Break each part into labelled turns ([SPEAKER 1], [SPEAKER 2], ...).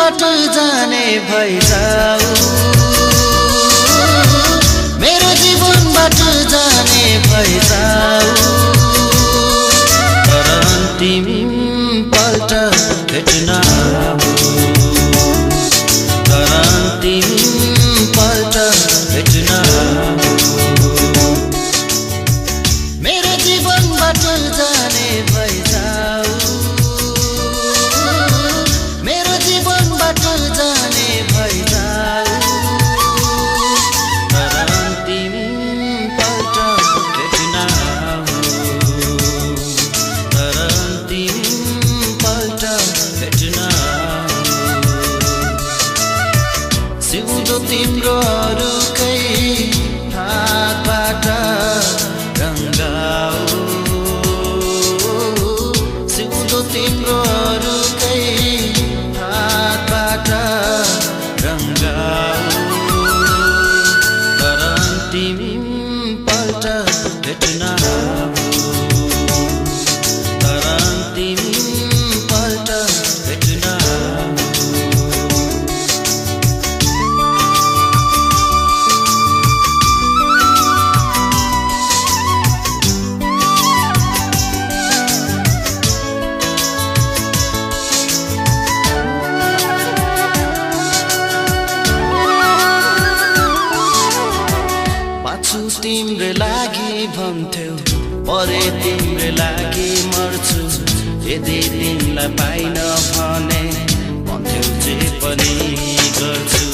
[SPEAKER 1] जीवनबाट जाने भइजाऊ, मेरो जीवनबाट जाने भइजाऊ, तर अन्तिम पल्ट भेट्न तर अन्तिम पल्ट भेट्न मेरो जीवनबाट जाने भइजाऊ, मेरो जीवनबाट जाने भइजाऊ, तर अन्तिम पल्ट भेट्न तर अन्तिम पल्ट भेट्न सिउँदो तिम्रो अरूकै हातबाट रङ्गाऊ, सिउँदो तिम्रो अरूकै हातबाट रङ्गाऊ, तर अन्तिम पल्ट भेट्न तर अन्तिम पल्ट भेट्न तिम्रै लागि भन्थ्यौ, परे तिम्रै लागि मर्छु, यदि तिमीलाई पाइन भने भन्थ्यौ जे पनि गर्छु।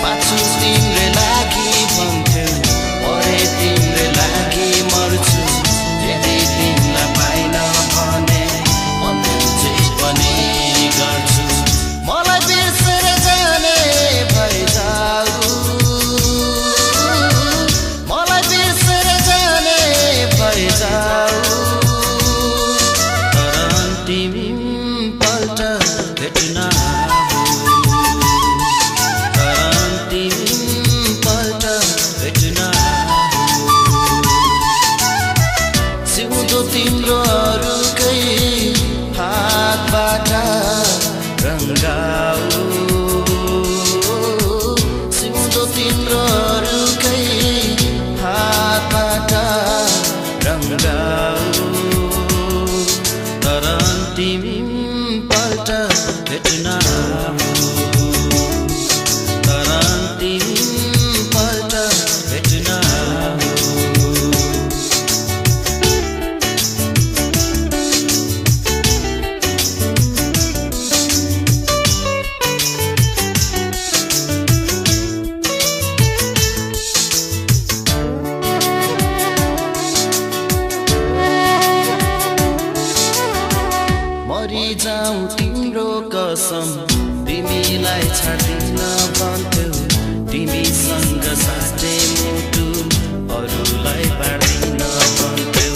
[SPEAKER 1] पाछु तिम्रै लागि भन्थ्यौ, परे तिम्रै लागि मर्छु, यदि तिमीलाई पाइन भने भन्थ्यौ जे पनि गर्छु। मलाई बिर्सेर जाने भइजाऊ, तर अन्तिम पल्ट भेट्न तर अन्तिम पल्ट भेट्न सिउँदो तिम्रो अरूकै हातबाट रङ्गाऊ, सिउँदो तिम्रो अरूकै हातबाट रङ्गाऊ, तर अन्तिम पल्ट भेट्न तर अन्तिम पल्ट भेट्न मरिजाऊ तिम्रो कसम, तिमीलाई छाड्दिन भन्थ्यौ, तिमीसँग साथै मुटु अरूलाई बाँड्दिन भन्थ्यौ।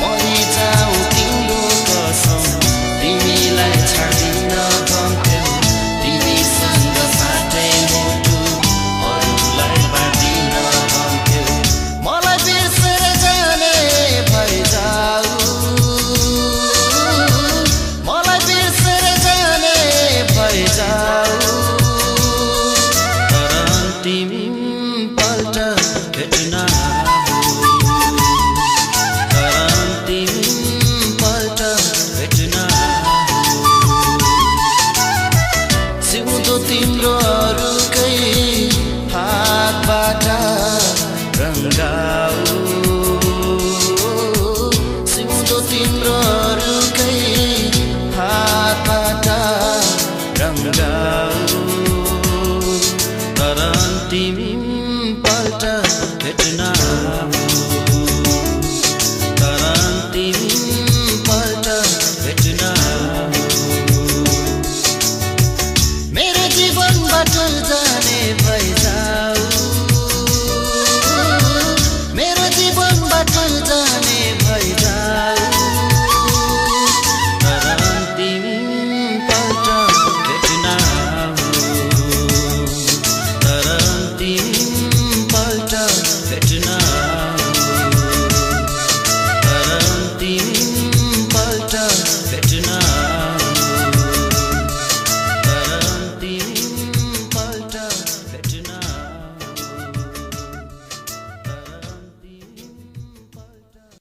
[SPEAKER 1] मरिजाऊ तिम्रो कसम, तिमीलाई छाड्दिन भन्थ्यौ, तिमीसँग साथै मुटु अरूलाई बाँड्दिन भन्थ्यौ। मलाई बिर्सेर जाने भइजाऊ, तर अन्तिम पल्ट भेट्न तर अन्तिम पल्ट भेट्न सिउँदो तिम्रो अरूकै हातबाट रङ्गाऊ, सिउँदो तिम्रो अरूकै हातबाट रङ्गाऊ, तर अन्तिम पल्ट भेट्न तर अन्तिम पल्ट भेट्न मेरो जीवनबाट जाने भइजाऊ, मेरो जीवनबाट जाने भइजाऊ, तर अन्तिम पल्ट भेट्न तर अन्तिम पल्ट भेट्न तर अन्तिम पल्ट भेट्न